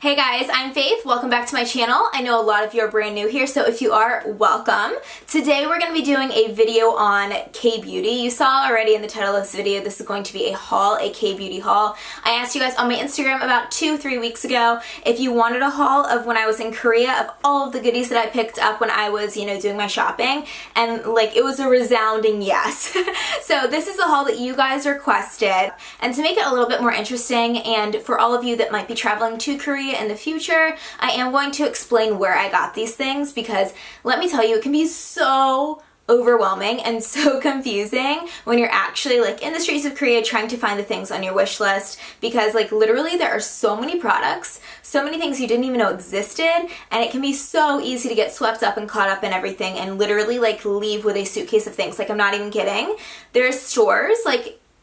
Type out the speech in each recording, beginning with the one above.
Hey guys, I'm Faith. Welcome back to my channel. I know a lot of you are brand new here, so if you are, welcome. Today we're going to be doing a video on K-beauty. You saw already in the title of this video, this is going to be a haul, a K-beauty haul. I asked you guys on my Instagram about 2-3 weeks ago if you wanted a haul of when I was in Korea, of all of the goodies that I picked up when I was, doing my shopping, and it was a resounding yes. So this is the haul that you guys requested, and to make it a little bit more interesting, and for all of you that might be traveling to Korea in the future, I am going to explain where I got these things, because let me tell you, it can be so overwhelming and so confusing when you're actually in the streets of Korea trying to find the things on your wish list, because literally there are so many products, so many things you didn't even know existed, and it can be so easy to get swept up and caught up in everything and literally leave with a suitcase of things. I'm not even kidding. There's stores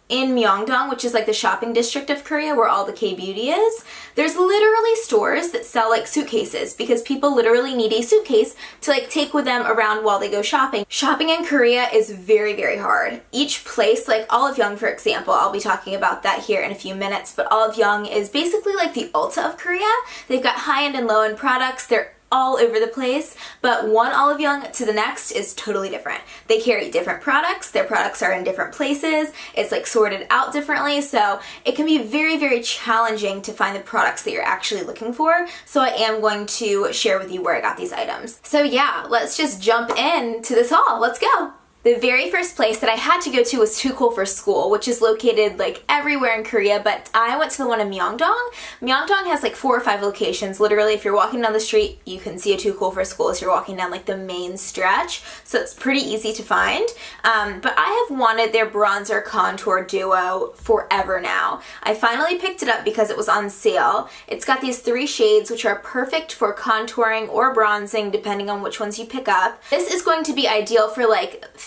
in Myeongdong, which is the shopping district of Korea where all the K-beauty is. There's literally stores that sell suitcases, because people literally need a suitcase to take with them around while they go shopping. Shopping in Korea is very, very hard. Each place, Olive Young for example, I'll be talking about that here in a few minutes, but Olive Young is basically the Ulta of Korea. They've got high-end and low-end products. They're all over the place, but one Olive Young to the next is totally different. They carry different products, their products are in different places, it's sorted out differently, so it can be very, very challenging to find the products that you're actually looking for. So I am going to share with you where I got these items. So yeah, let's just jump into this haul. Let's go! The very first place that I had to go to was Too Cool for School, which is located everywhere in Korea, but I went to the one in Myeongdong. Myeongdong has 4 or 5 locations. Literally, if you're walking down the street, you can see a Too Cool for School as you're walking down the main stretch, so it's pretty easy to find. But I have wanted their bronzer contour duo forever now. I finally picked it up because it was on sale. It's got these 3 shades which are perfect for contouring or bronzing depending on which ones you pick up. This is going to be ideal for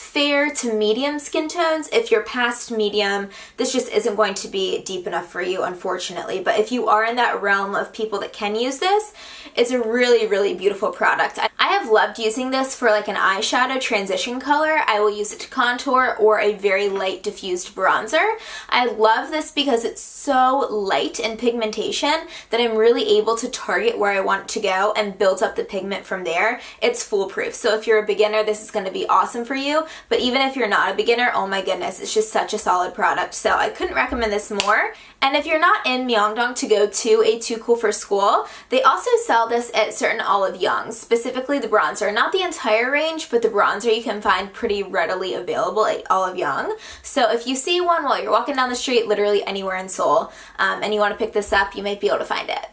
fair to medium skin tones. If you're past medium, this just isn't going to be deep enough for you, unfortunately. But if you are in that realm of people that can use this, it's a really, really beautiful product. I have loved using this for an eyeshadow transition color. I will use it to contour or a very light diffused bronzer. I love this because it's so light in pigmentation that I'm really able to target where I want to go and build up the pigment from there. It's foolproof. So if you're a beginner, this is going to be awesome for you. But even if you're not a beginner, oh my goodness, it's just such a solid product. So I couldn't recommend this more. And if you're not in Myeongdong to go to a Too Cool for School, they also sell this at certain Olive Youngs, specifically the bronzer. Not the entire range, but the bronzer you can find pretty readily available at Olive Young. So if you see one while you're walking down the street, literally anywhere in Seoul, and you want to pick this up, you might be able to find it.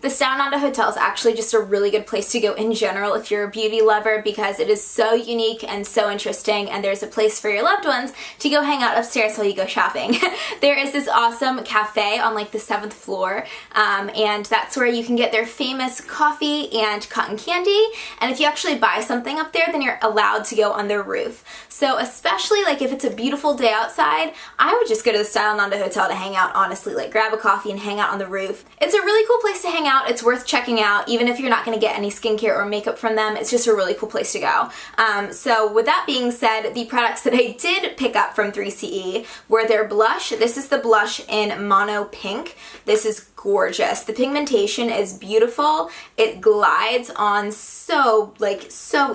The Saonanda Hotel is actually just a really good place to go in general if you're a beauty lover, because it is so unique and so interesting, and there's a place for your loved ones to go hang out upstairs while you go shopping. There is this awesome cafe on the 7th floor, and that's where you can get their famous coffee and cotton candy, and if you actually buy something up there, then you're allowed to go on their roof. So especially if it's a beautiful day outside, I would just go to the Saonanda Hotel to hang out, honestly, grab a coffee and hang out on the roof. It's a really cool place to hang out. It's worth checking out, even if you're not going to get any skincare or makeup from them. It's just a really cool place to go. So with that being said, the products that I did pick up from 3CE were their blush. This is the blush in Mono Pink. This is gorgeous. The pigmentation is beautiful. It glides on so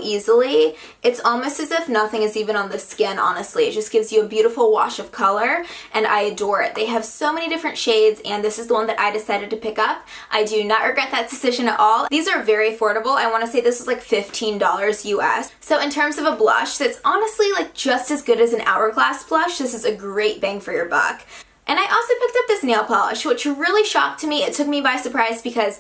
easily. It's almost as if nothing is even on the skin, honestly. It just gives you a beautiful wash of color, and I adore it. They have so many different shades, and this is the one that I decided to pick up. I do not regret that decision at all. These are very affordable. I want to say this was $15 US. So in terms of a blush that's honestly just as good as an Hourglass blush, this is a great bang for your buck. And I also picked up this nail polish, which really shocked me. It took me by surprise because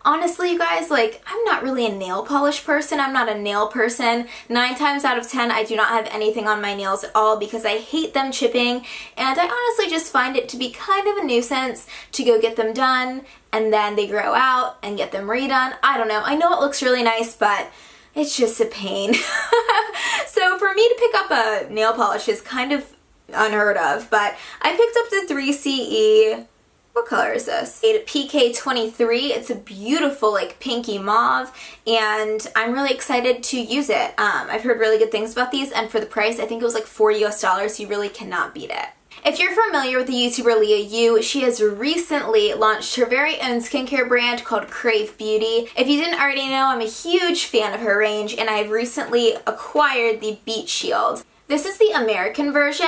honestly, you guys, I'm not really a nail polish person. I'm not a nail person. 9 times out of 10, I do not have anything on my nails at all because I hate them chipping, and I honestly just find it to be kind of a nuisance to go get them done and then they grow out and get them redone. I don't know. I know it looks really nice, but it's just a pain. So for me to pick up a nail polish is kind of unheard of, but I picked up the 3CE, what color is this? PK23. It's a beautiful pinky mauve, and I'm really excited to use it. I've heard really good things about these, and for the price, I think it was $4 US. You really cannot beat it. If you're familiar with the YouTuber Leah Yu, she has recently launched her very own skincare brand called Crave Beauty. If you didn't already know, I'm a huge fan of her range, and I've recently acquired the Beet Shield. This is the American version.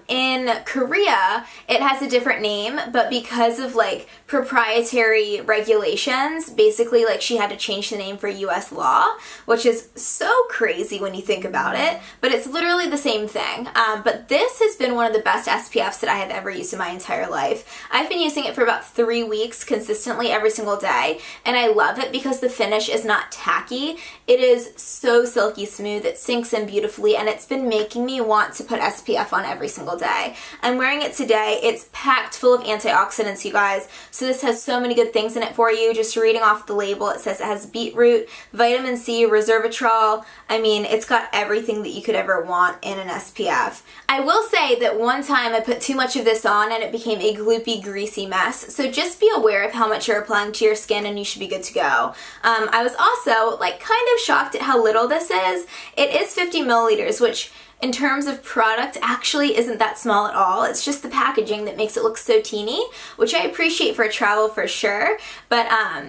In Korea, it has a different name, but because of like proprietary regulations, basically like she had to change the name for US law, which is so crazy when you think about it, but it's literally the same thing. But this has been one of the best SPFs that I have ever used in my entire life. I've been using it for about 3 weeks consistently every single day, and I love it because the finish is not tacky. It is so silky smooth, it sinks in beautifully, and it's been making me want to put SPF on every single day. I'm wearing it today. It's packed full of antioxidants, you guys. So this has so many good things in it for you. Just reading off the label, it says it has beetroot, vitamin C, resveratrol. I mean, it's got everything that you could ever want in an SPF. I will say that one time I put too much of this on and it became a gloopy, greasy mess. So just be aware of how much you're applying to your skin and you should be good to go. I was also like kind of shocked at how little this is. It is 50 milliliters, which in terms of product actually isn't that small at all. It's just the packaging that makes it look so teeny, which I appreciate for travel for sure, but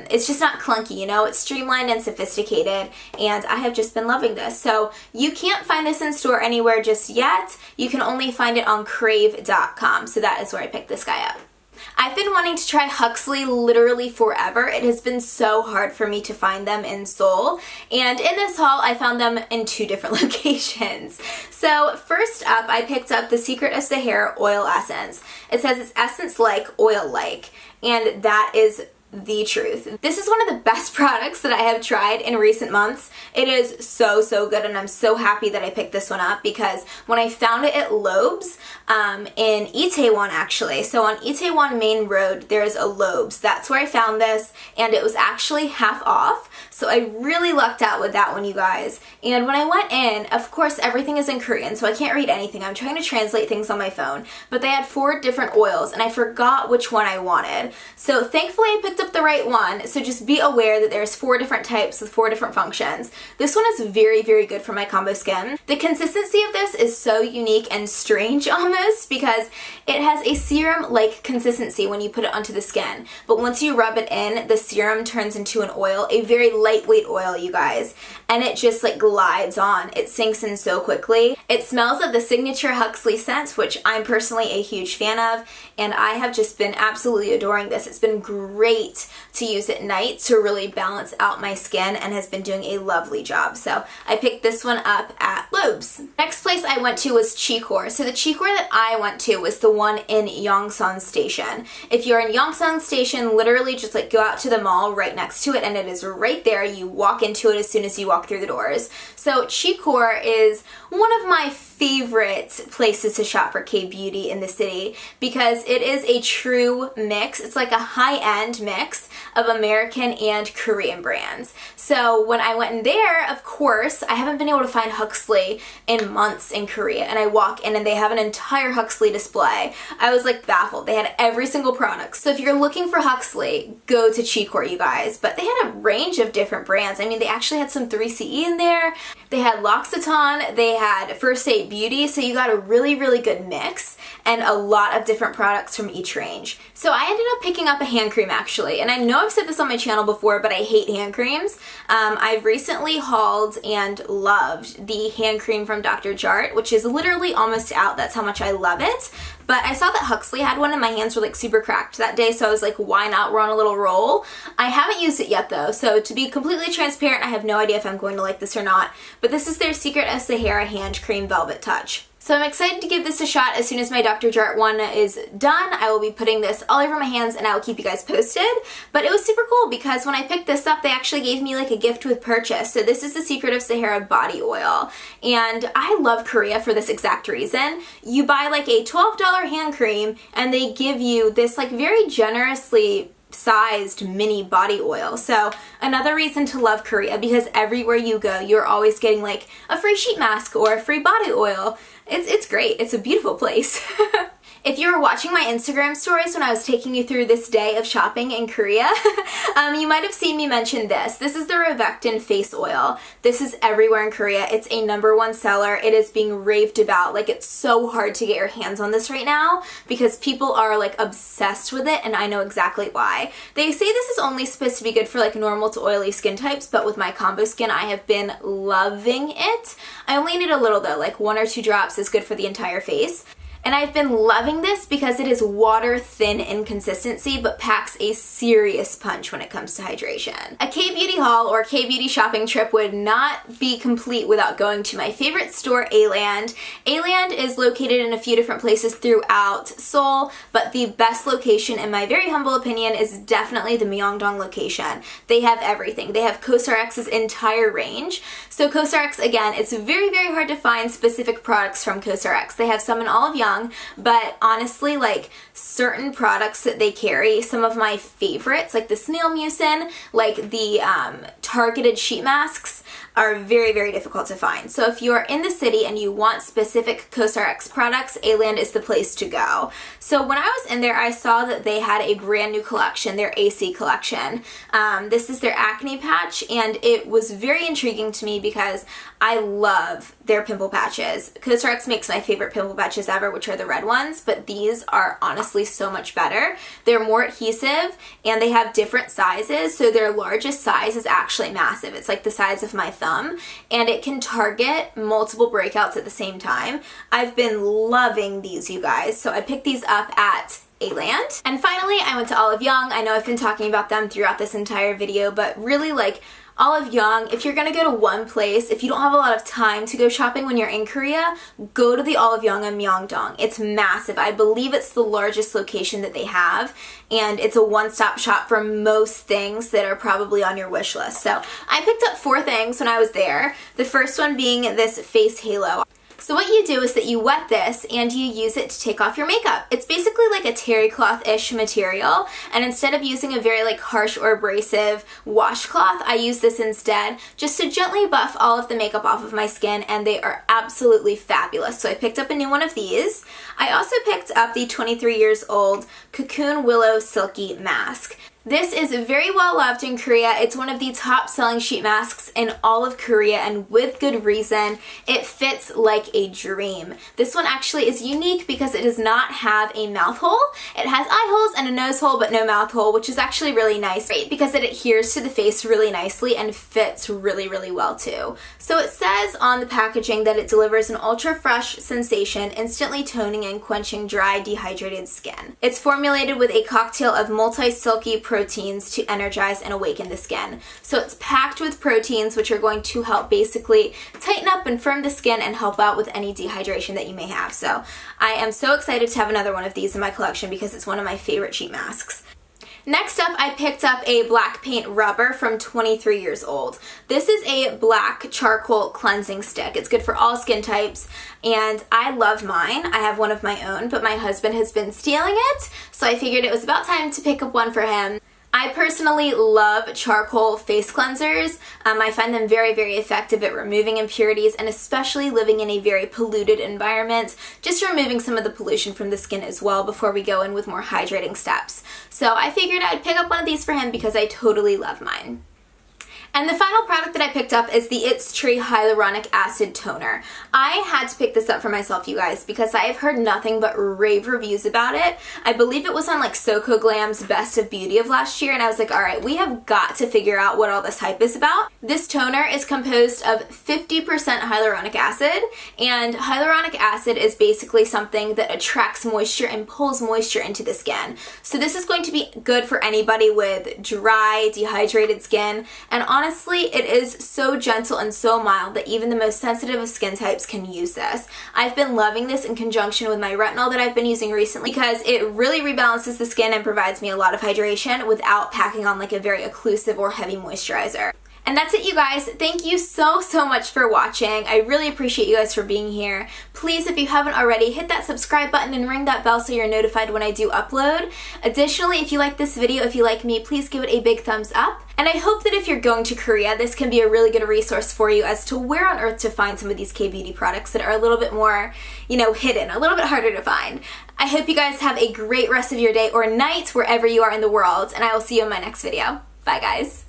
it's just not clunky, you know? It's streamlined and sophisticated, and I have just been loving this. So you can't find this in store anywhere just yet. You can only find it on crave.com, so that is where I picked this guy up. I've been wanting to try Huxley literally forever. It has been so hard for me to find them in Seoul, and in this haul I found them in 2 different locations. So first up, I picked up the Secret of Sahara Oil Essence. It says it's essence-like, oil-like, and that is the truth. This is one of the best products that I have tried in recent months. It is so, so good, and I'm so happy that I picked this one up because when I found it at Loeb's in Itaewon actually, so on Itaewon Main Road there's a Loeb's. That's where I found this, and it was actually half off, so I really lucked out with that one, you guys. And when I went in, of course everything is in Korean, so I can't read anything. I'm trying to translate things on my phone, but they had 4 different oils and I forgot which one I wanted. So thankfully I picked up the right one, so just be aware that there's 4 different types with 4 different functions. This one is very, very good for my combo skin. The consistency of this is so unique and strange almost because it has a serum-like consistency when you put it onto the skin, but once you rub it in, the serum turns into an oil, a very lightweight oil, you guys, and it just like glides on. It sinks in so quickly. It smells of the signature Huxley scent, which I'm personally a huge fan of, and I have just been absolutely adoring this. It's been great to use at night to really balance out my skin and has been doing a lovely job. So I picked this one up at Loeb's. Next place I went to was Chikor. So the Chikor that I went to was the one in Yongsan Station. If you're in Yongsan Station, literally just like go out to the mall right next to it and it is right there. You walk into it as soon as you walk through the doors. So Chikor is one of my favorite places to shop for K-beauty in the city because it is a true mix. It's like a high-end mix of American and Korean brands. So when I went in there, of course, I haven't been able to find Huxley in months in Korea, and I walk in and they have an entire Huxley display. I was like baffled. They had every single product. So if you're looking for Huxley, go to Chikor, you guys. But they had a range of different brands. I mean, they actually had some 3CE in there. They had L'Occitane. They had First Aid Beauty. So you got a really, really good mix and a lot of different products from each range. So I ended up picking up a hand cream actually, and I know I've said this on my channel before, but I hate hand creams. I've recently hauled and loved the hand cream from Dr. Jart, which is literally almost out. That's how much I love it. But I saw that Huxley had one and my hands were like super cracked that day, so I was like, why not? We're on a little roll. I haven't used it yet though, so to be completely transparent, I have no idea if I'm going to like this or not, but this is their Secret of Sahara Hand Cream Velvet Touch. So I'm excited to give this a shot. As soon as my Dr. Jart one is done, I will be putting this all over my hands and I will keep you guys posted. But it was super cool because when I picked this up, they actually gave me like a gift with purchase. So this is the Secret of Sahara body oil. And I love Korea for this exact reason. You buy like a $12 hand cream and they give you this like very generously sized mini body oil. So another reason to love Korea, because everywhere you go, you're always getting like a free sheet mask or a free body oil. It's great. It's a beautiful place. If you were watching my Instagram stories when I was taking you through this day of shopping in Korea, you might have seen me mention this. This is the Rovectin face oil. This is everywhere in Korea. It's a #1 seller. It is being raved about. Like, it's so hard to get your hands on this right now because people are like obsessed with it, and I know exactly why. They say this is only supposed to be good for like normal to oily skin types, but with my combo skin, I have been loving it. I only need a little though, like 1 or 2 drops is good for the entire face. And I've been loving this because it is water thin in consistency but packs a serious punch when it comes to hydration. A K-beauty haul or K-beauty shopping trip would not be complete without going to my favorite store, A-Land. A-Land is located in a few different places throughout Seoul, but the best location, in my very humble opinion, is definitely the Myeongdong location. They have everything. They have Cosrx's entire range. So Cosrx, again, it's very, very hard to find specific products from Cosrx. They have some in Olive Young, but honestly, like, certain products that they carry, some of my favorites, like the snail mucin, like the targeted sheet masks, are very, very difficult to find. So if you're in the city and you want specific Cosrx products, A-Land is the place to go. So when I was in there, I saw that they had a brand new collection, their AC collection. This is their acne patch, and it was very intriguing to me because I love their pimple patches. Cosrx makes my favorite pimple patches ever, which are the red ones, but these are honestly so much better. They're more adhesive, and they have different sizes, so their largest size is actually massive. It's like the size of my thumb, and it can target multiple breakouts at the same time. I've been loving these, you guys, so I picked these up at A-Land. And finally, I went to Olive Young. I know I've been talking about them throughout this entire video, but really, like, Olive Young, if you're gonna go to one place, if you don't have a lot of time to go shopping when you're in Korea, go to the Olive Young in Myeongdong. It's massive. I believe it's the largest location that they have, and it's a one-stop shop for most things that are probably on your wish list. So I picked up 4 things when I was there. The first one being this face halo. So what you do is that you wet this and you use it to take off your makeup. It's basically like a terry cloth-ish material, and instead of using a very like harsh or abrasive washcloth, I use this instead just to gently buff all of the makeup off of my skin, and they are absolutely fabulous. So I picked up a new one of these. I also picked up the 23 years old Cocoon Willow Silky Mask. This is very well loved in Korea. It's one of the top selling sheet masks in all of Korea, and with good reason. It fits like a dream. This one actually is unique because it does not have a mouth hole. It has eye holes and a nose hole but no mouth hole, which is actually really nice, right? Because it adheres to the face really nicely and fits really, really well too. So it says on the packaging that it delivers an ultra fresh sensation, instantly toning and quenching dry, dehydrated skin. It's formulated with a cocktail of multi-silky proteins to energize and awaken the skin. So it's packed with proteins which are going to help basically tighten up and firm the skin and help out with any dehydration that you may have. So I am so excited to have another one of these in my collection because it's one of my favorite sheet masks. Next up, I picked up a black paint rubber from 23 years old. This is a black charcoal cleansing stick. It's good for all skin types, and I love mine. I have one of my own, but my husband has been stealing it, so I figured it was about time to pick up one for him. I personally love charcoal face cleansers. I find them very, very effective at removing impurities, and especially living in a very polluted environment, just removing some of the pollution from the skin as well before we go in with more hydrating steps. So I figured I'd pick up one of these for him because I totally love mine. And the final product that I picked up is the It's Tree Hyaluronic Acid Toner. I had to pick this up for myself, you guys, because I have heard nothing but rave reviews about it. I believe it was on like Soko Glam's Best of Beauty of last year, and I was like, alright, we have got to figure out what all this hype is about. This toner is composed of 50% hyaluronic acid, and hyaluronic acid is basically something that attracts moisture and pulls moisture into the skin. So this is going to be good for anybody with dry, dehydrated skin, and honestly, it is so gentle and so mild that even the most sensitive of skin types can use this. I've been loving this in conjunction with my retinol that I've been using recently because it really rebalances the skin and provides me a lot of hydration without packing on like a very occlusive or heavy moisturizer. And that's it, you guys. Thank you so much for watching. I really appreciate you guys for being here. Please, if you haven't already, hit that subscribe button and ring that bell so you're notified when I do upload. Additionally, if you like this video, if you like me, please give it a big thumbs up. And I hope that if you're going to Korea, this can be a really good resource for you as to where on earth to find some of these K-beauty products that are a little bit more, hidden, a little bit harder to find. I hope you guys have a great rest of your day or night wherever you are in the world, and I will see you in my next video. Bye, guys.